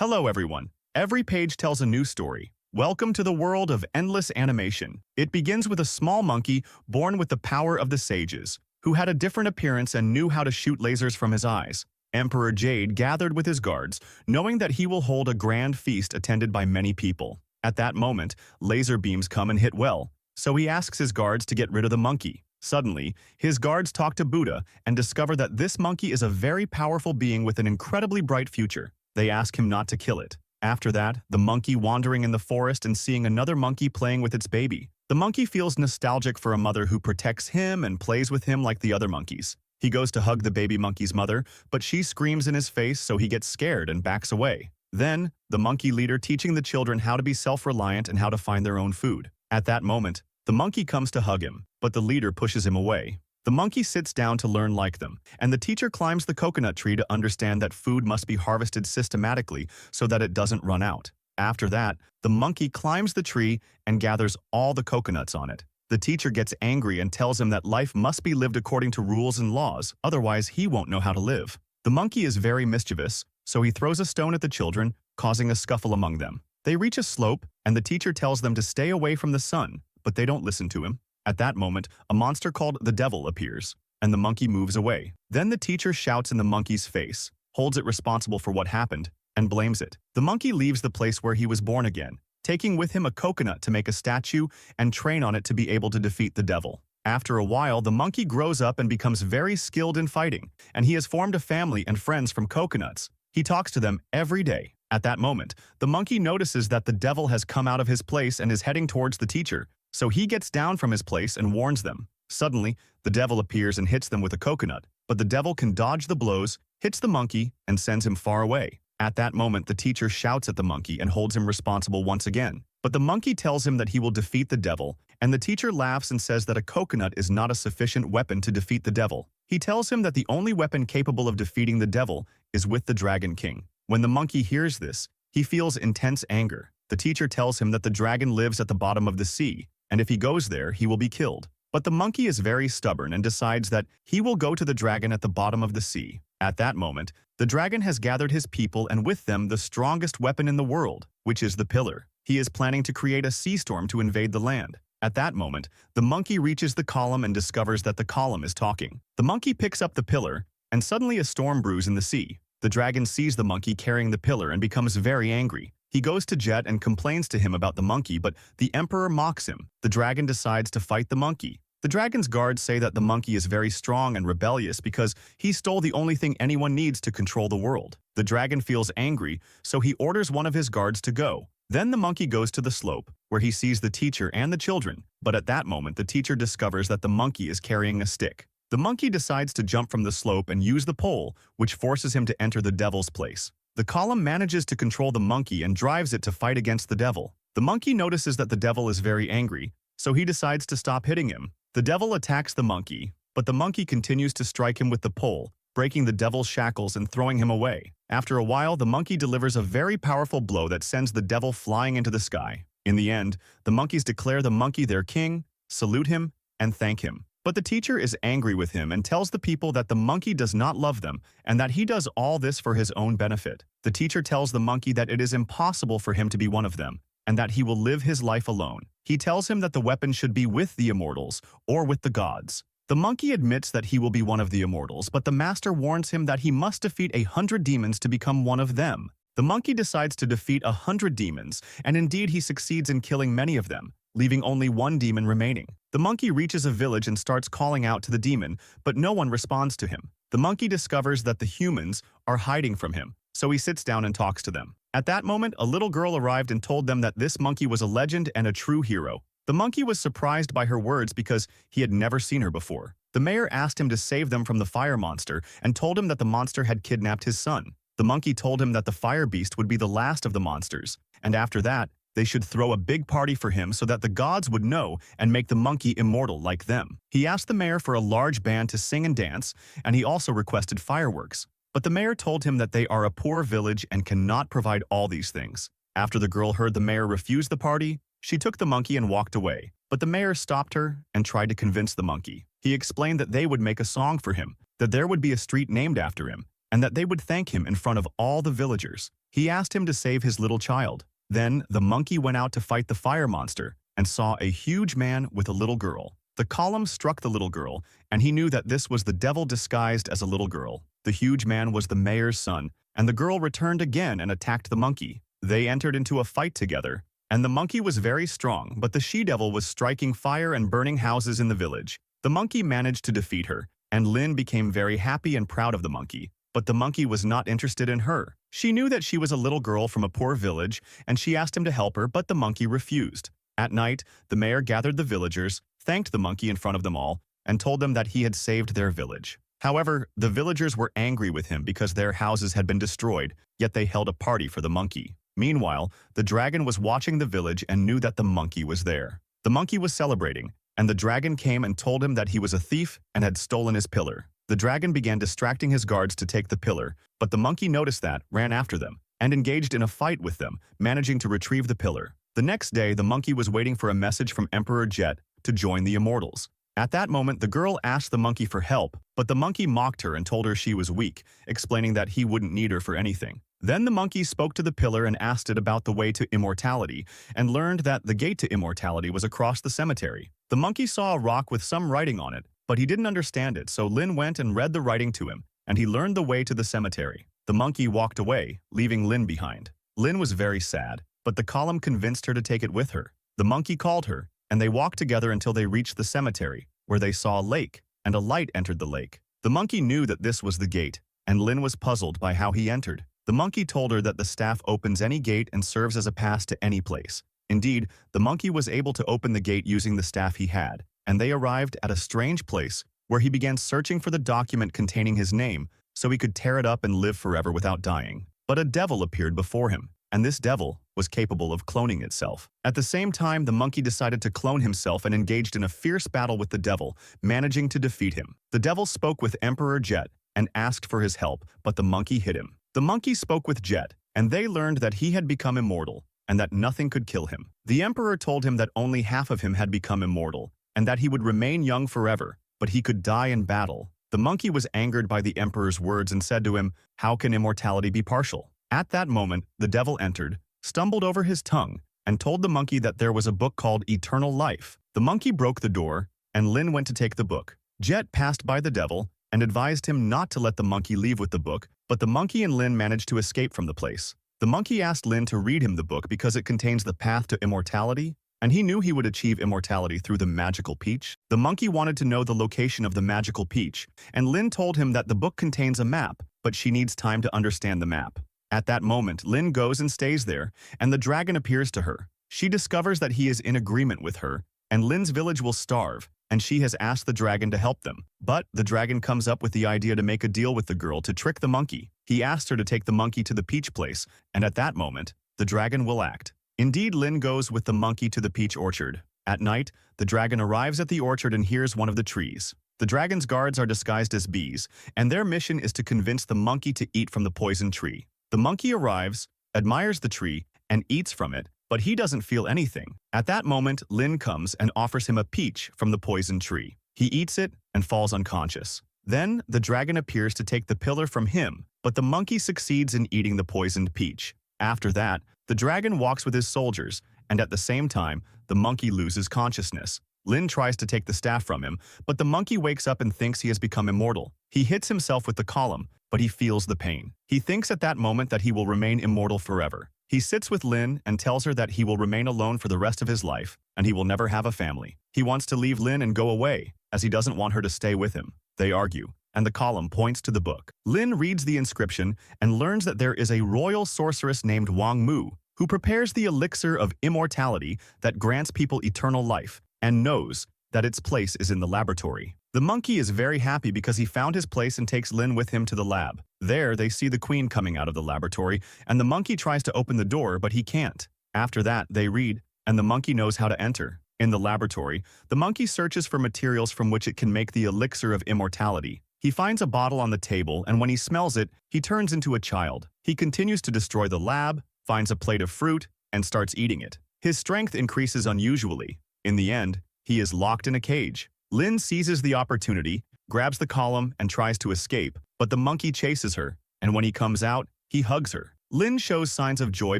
Hello everyone. Every page tells a new story. Welcome to the world of endless animation. It begins with a small monkey born with the power of the sages, who had a different appearance and knew how to shoot lasers from his eyes. Emperor Jade gathered with his guards, knowing that he will hold a grand feast attended by many people. At that moment, laser beams come and hit well, so he asks his guards to get rid of the monkey. Suddenly, his guards talk to Buddha and discover that this monkey is a very powerful being with an incredibly bright future. They ask him not to kill it. After that, the monkey wandering in the forest and seeing another monkey playing with its baby. The monkey feels nostalgic for a mother who protects him and plays with him like the other monkeys. He goes to hug the baby monkey's mother, but she screams in his face, so he gets scared and backs away. Then, the monkey leader teaching the children how to be self-reliant and how to find their own food. At that moment, the monkey comes to hug him, but the leader pushes him away. The monkey sits down to learn like them, and the teacher climbs the coconut tree to understand that food must be harvested systematically so that it doesn't run out. After that, the monkey climbs the tree and gathers all the coconuts on it. The teacher gets angry and tells him that life must be lived according to rules and laws, otherwise he won't know how to live. The monkey is very mischievous, so he throws a stone at the children, causing a scuffle among them. They reach a slope, and the teacher tells them to stay away from the sun, but they don't listen to him. At that moment, a monster called the devil appears, and the monkey moves away. Then the teacher shouts in the monkey's face, holds it responsible for what happened, and blames it. The monkey leaves the place where he was born again, taking with him a coconut to make a statue and train on it to be able to defeat the devil. After a while, the monkey grows up and becomes very skilled in fighting, and he has formed a family and friends from coconuts. He talks to them every day. At that moment, the monkey notices that the devil has come out of his place and is heading towards the teacher, so he gets down from his place and warns them. Suddenly, the devil appears and hits them with a coconut, but the devil can dodge the blows, hits the monkey, and sends him far away. At that moment, the teacher shouts at the monkey and holds him responsible once again. But the monkey tells him that he will defeat the devil, and the teacher laughs and says that a coconut is not a sufficient weapon to defeat the devil. He tells him that the only weapon capable of defeating the devil is with the Dragon King. When the monkey hears this, he feels intense anger. The teacher tells him that the dragon lives at the bottom of the sea, and if he goes there, he will be killed. But the monkey is very stubborn and decides that he will go to the dragon at the bottom of the sea. At that moment, the dragon has gathered his people and with them the strongest weapon in the world, which is the pillar. He is planning to create a sea storm to invade the land. At that moment, the monkey reaches the column and discovers that the column is talking. The monkey picks up the pillar, and suddenly a storm brews in the sea. The dragon sees the monkey carrying the pillar and becomes very angry. He goes to Jet and complains to him about the monkey, but the emperor mocks him. The dragon decides to fight the monkey. The dragon's guards say that the monkey is very strong and rebellious because he stole the only thing anyone needs to control the world. The dragon feels angry, so he orders one of his guards to go. Then the monkey goes to the slope, where he sees the teacher and the children, but at that moment the teacher discovers that the monkey is carrying a stick. The monkey decides to jump from the slope and use the pole, which forces him to enter the devil's place. The column manages to control the monkey and drives it to fight against the devil. The monkey notices that the devil is very angry, so he decides to stop hitting him. The devil attacks the monkey, but the monkey continues to strike him with the pole, breaking the devil's shackles and throwing him away. After a while, the monkey delivers a very powerful blow that sends the devil flying into the sky. In the end, the monkeys declare the monkey their king, salute him, and thank him. But the teacher is angry with him and tells the people that the monkey does not love them and that he does all this for his own benefit. The teacher tells the monkey that it is impossible for him to be one of them and that he will live his life alone. He tells him that the weapon should be with the immortals or with the gods. The monkey admits that he will be one of the immortals, but the master warns him that he must defeat 100 demons to become one of them. The monkey decides to defeat 100 demons, and indeed he succeeds in killing many of them, leaving only one demon remaining. The monkey reaches a village and starts calling out to the demon, but no one responds to him. The monkey discovers that the humans are hiding from him, so he sits down and talks to them. At that moment, a little girl arrived and told them that this monkey was a legend and a true hero. The monkey was surprised by her words because he had never seen her before. The mayor asked him to save them from the fire monster and told him that the monster had kidnapped his son. The monkey told him that the fire beast would be the last of the monsters, and after that, they should throw a big party for him so that the gods would know and make the monkey immortal like them. He asked the mayor for a large band to sing and dance, and he also requested fireworks. But the mayor told him that they are a poor village and cannot provide all these things. After the girl heard the mayor refuse the party, she took the monkey and walked away. But the mayor stopped her and tried to convince the monkey. He explained that they would make a song for him, that there would be a street named after him, and that they would thank him in front of all the villagers. He asked him to save his little child. Then the monkey went out to fight the fire monster and saw a huge man with a little girl. The column struck the little girl, and he knew that this was the devil disguised as a little girl. The huge man was the mayor's son, and the girl returned again and attacked the monkey. They entered into a fight together, and the monkey was very strong, but the she-devil was striking fire and burning houses in the village. The monkey managed to defeat her, and Lynn became very happy and proud of the monkey. But the monkey was not interested in her. She knew that she was a little girl from a poor village, and she asked him to help her, but the monkey refused. At night, the mayor gathered the villagers, thanked the monkey in front of them all, and told them that he had saved their village. However, the villagers were angry with him because their houses had been destroyed, yet they held a party for the monkey. Meanwhile, the dragon was watching the village and knew that the monkey was there. The monkey was celebrating, and the dragon came and told him that he was a thief and had stolen his pillar. The dragon began distracting his guards to take the pillar, but the monkey noticed that, ran after them, and engaged in a fight with them, managing to retrieve the pillar. The next day, the monkey was waiting for a message from Emperor Jet to join the immortals. At that moment, the girl asked the monkey for help, but the monkey mocked her and told her she was weak, explaining that he wouldn't need her for anything. Then the monkey spoke to the pillar and asked it about the way to immortality, and learned that the gate to immortality was across the cemetery. The monkey saw a rock with some writing on it, but he didn't understand it, so Lin went and read the writing to him, and he learned the way to the cemetery. The monkey walked away, leaving Lin behind. Lin was very sad, but the column convinced her to take it with her. The monkey called her, and they walked together until they reached the cemetery, where they saw a lake, and a light entered the lake. The monkey knew that this was the gate, and Lin was puzzled by how he entered. The monkey told her that the staff opens any gate and serves as a pass to any place. Indeed, the monkey was able to open the gate using the staff he had, and they arrived at a strange place where he began searching for the document containing his name so he could tear it up and live forever without dying. But a devil appeared before him, and this devil was capable of cloning itself. At the same time, the monkey decided to clone himself and engaged in a fierce battle with the devil, managing to defeat him. The devil spoke with Emperor Jet and asked for his help, but the monkey hit him. The monkey spoke with Jet, and they learned that he had become immortal, and that nothing could kill him. The emperor told him that only half of him had become immortal, and that he would remain young forever, but he could die in battle. The monkey was angered by the emperor's words and said to him, "How can immortality be partial?" At that moment, the devil entered, stumbled over his tongue, and told the monkey that there was a book called Eternal Life. The monkey broke the door, and Lin went to take the book. Jet passed by the devil and advised him not to let the monkey leave with the book, but the monkey and Lin managed to escape from the place. The monkey asked Lin to read him the book because it contains the path to immortality, and he knew he would achieve immortality through the magical peach. The monkey wanted to know the location of the magical peach, and Lin told him that the book contains a map, but she needs time to understand the map. At that moment, Lin goes and stays there, and the dragon appears to her. She discovers that he is in agreement with her, and Lin's village will starve, and she has asked the dragon to help them. But the dragon comes up with the idea to make a deal with the girl to trick the monkey. He asked her to take the monkey to the peach place, and at that moment, the dragon will act. Indeed, Lin goes with the monkey to the peach orchard. At night, the dragon arrives at the orchard and hears one of the trees. The dragon's guards are disguised as bees, and their mission is to convince the monkey to eat from the poison tree. The monkey arrives, admires the tree, and eats from it, but he doesn't feel anything. At that moment, Lin comes and offers him a peach from the poison tree. He eats it and falls unconscious. Then, the dragon appears to take the pillar from him, but the monkey succeeds in eating the poisoned peach. After that, the dragon walks with his soldiers, and at the same time, the monkey loses consciousness. Lin tries to take the staff from him, but the monkey wakes up and thinks he has become immortal. He hits himself with the column, but he feels the pain. He thinks at that moment that he will remain immortal forever. He sits with Lin and tells her that he will remain alone for the rest of his life, and he will never have a family. He wants to leave Lin and go away, as he doesn't want her to stay with him. They argue, and the column points to the book. Lin reads the inscription and learns that there is a royal sorceress named Wang Mu, who prepares the elixir of immortality that grants people eternal life, and knows that its place is in the laboratory. The monkey is very happy because he found his place and takes Lin with him to the lab. There, they see the queen coming out of the laboratory, and the monkey tries to open the door, but he can't. After that, they read, and the monkey knows how to enter. In the laboratory, the monkey searches for materials from which it can make the elixir of immortality. He finds a bottle on the table, and when he smells it, he turns into a child. He continues to destroy the lab, finds a plate of fruit, and starts eating it. His strength increases unusually. In the end, he is locked in a cage. Lin seizes the opportunity, grabs the column, and tries to escape, but the monkey chases her, and when he comes out, he hugs her. Lin shows signs of joy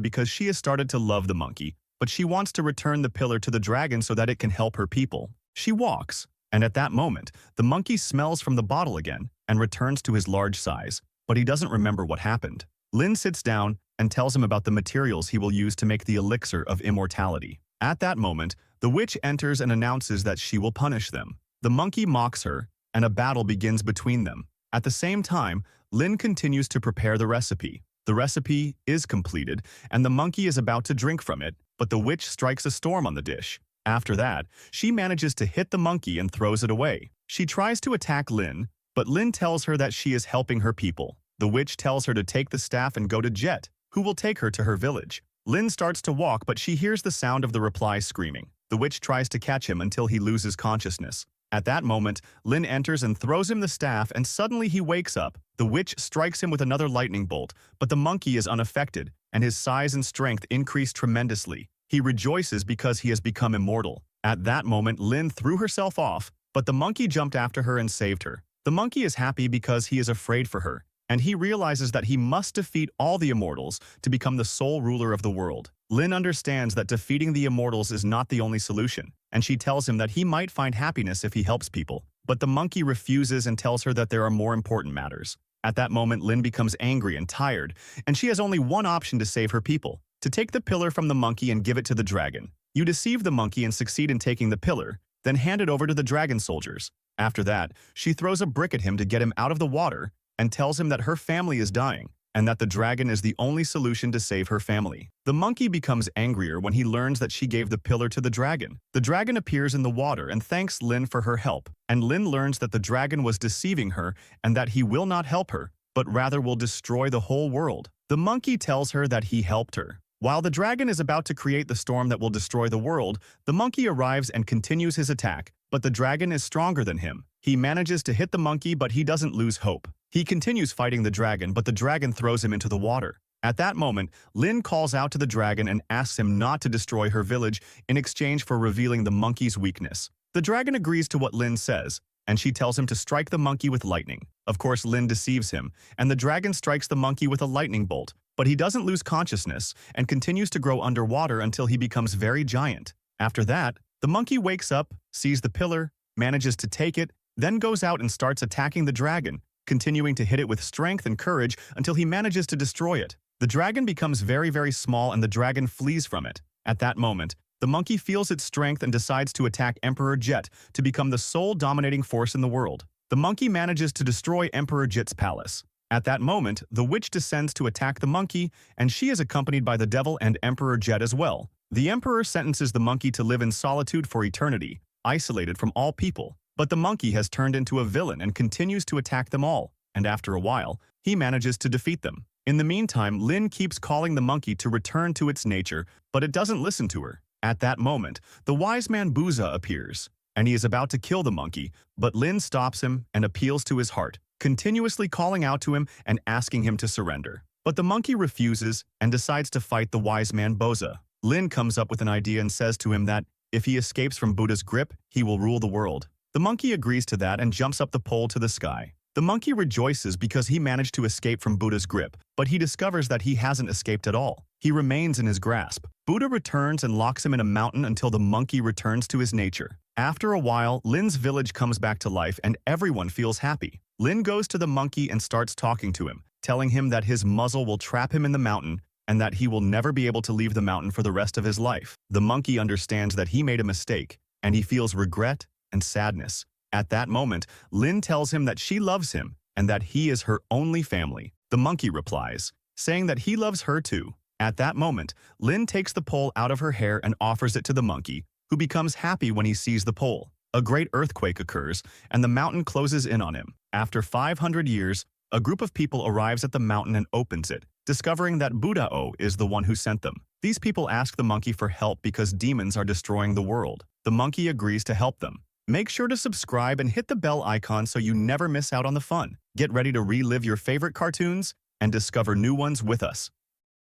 because she has started to love the monkey, but she wants to return the pillar to the dragon so that it can help her people. She walks, and at that moment, the monkey smells from the bottle again and returns to his large size, but he doesn't remember what happened. Lin sits down and tells him about the materials he will use to make the elixir of immortality. At that moment, the witch enters and announces that she will punish them. The monkey mocks her, and a battle begins between them. At the same time, Lin continues to prepare the recipe. The recipe is completed, and the monkey is about to drink from it, but the witch strikes a storm on the dish. After that, she manages to hit the monkey and throws it away. She tries to attack Lin, but Lin tells her that she is helping her people. The witch tells her to take the staff and go to Jet, who will take her to her village. Lin starts to walk, but she hears the sound of the reply screaming. The witch tries to catch him until he loses consciousness. At that moment, Lin enters and throws him the staff, and suddenly he wakes up. The witch strikes him with another lightning bolt, but the monkey is unaffected, and his size and strength increase tremendously. He rejoices because he has become immortal. At that moment, Lin threw herself off, but the monkey jumped after her and saved her. The monkey is happy because he is afraid for her, and he realizes that he must defeat all the immortals to become the sole ruler of the world. Lin understands that defeating the immortals is not the only solution, and she tells him that he might find happiness if he helps people. But the monkey refuses and tells her that there are more important matters. At that moment, Lin becomes angry and tired, and she has only one option to save her people: to take the pillar from the monkey and give it to the dragon. You deceive the monkey and succeed in taking the pillar, then hand it over to the dragon soldiers. After that, she throws a brick at him to get him out of the water and tells him that her family is dying and that the dragon is the only solution to save her family. The monkey becomes angrier when he learns that she gave the pillar to the dragon. The dragon appears in the water and thanks Lin for her help, and Lin learns that the dragon was deceiving her and that he will not help her, but rather will destroy the whole world. The monkey tells her that he helped her. While the dragon is about to create the storm that will destroy the world, the monkey arrives and continues his attack, but the dragon is stronger than him. He manages to hit the monkey, but he doesn't lose hope. He continues fighting the dragon, but the dragon throws him into the water. At that moment, Lin calls out to the dragon and asks him not to destroy her village in exchange for revealing the monkey's weakness. The dragon agrees to what Lin says, and she tells him to strike the monkey with lightning. Of course, Lin deceives him, and the dragon strikes the monkey with a lightning bolt, but he doesn't lose consciousness and continues to grow underwater until he becomes very giant. After that, the monkey wakes up, sees the pillar, manages to take it, then goes out and starts attacking the dragon, continuing to hit it with strength and courage until he manages to destroy it. The dragon becomes very, very small and the dragon flees from it. At that moment, the monkey feels its strength and decides to attack Emperor Jet to become the sole dominating force in the world. The monkey manages to destroy Emperor Jet's palace. At that moment, the witch descends to attack the monkey, and she is accompanied by the devil and Emperor Jet as well. The emperor sentences the monkey to live in solitude for eternity, isolated from all people. But the monkey has turned into a villain and continues to attack them all, and after a while, he manages to defeat them. In the meantime, Lin keeps calling the monkey to return to its nature, but it doesn't listen to her. At that moment, the wise man Buza appears, and he is about to kill the monkey, but Lin stops him and appeals to his heart, continuously calling out to him and asking him to surrender. But the monkey refuses and decides to fight the wise man Boza. Lin comes up with an idea and says to him that if he escapes from Buddha's grip, he will rule the world. The monkey agrees to that and jumps up the pole to the sky. The monkey rejoices because he managed to escape from Buddha's grip, but he discovers that he hasn't escaped at all. He remains in his grasp. Buddha returns and locks him in a mountain until the monkey returns to his nature. After a while, Lin's village comes back to life and everyone feels happy. Lin goes to the monkey and starts talking to him, telling him that his muzzle will trap him in the mountain and that he will never be able to leave the mountain for the rest of his life. The monkey understands that he made a mistake, and he feels regret and sadness. At that moment, Lin tells him that she loves him and that he is her only family. The monkey replies, saying that he loves her too. At that moment, Lin takes the pole out of her hair and offers it to the monkey, who becomes happy when he sees the pole. A great earthquake occurs, and the mountain closes in on him. After 500 years, a group of people arrives at the mountain and opens it, discovering that Buddha-O is the one who sent them. These people ask the monkey for help because demons are destroying the world. The monkey agrees to help them. Make sure to subscribe and hit the bell icon so you never miss out on the fun. Get ready to relive your favorite cartoons and discover new ones with us.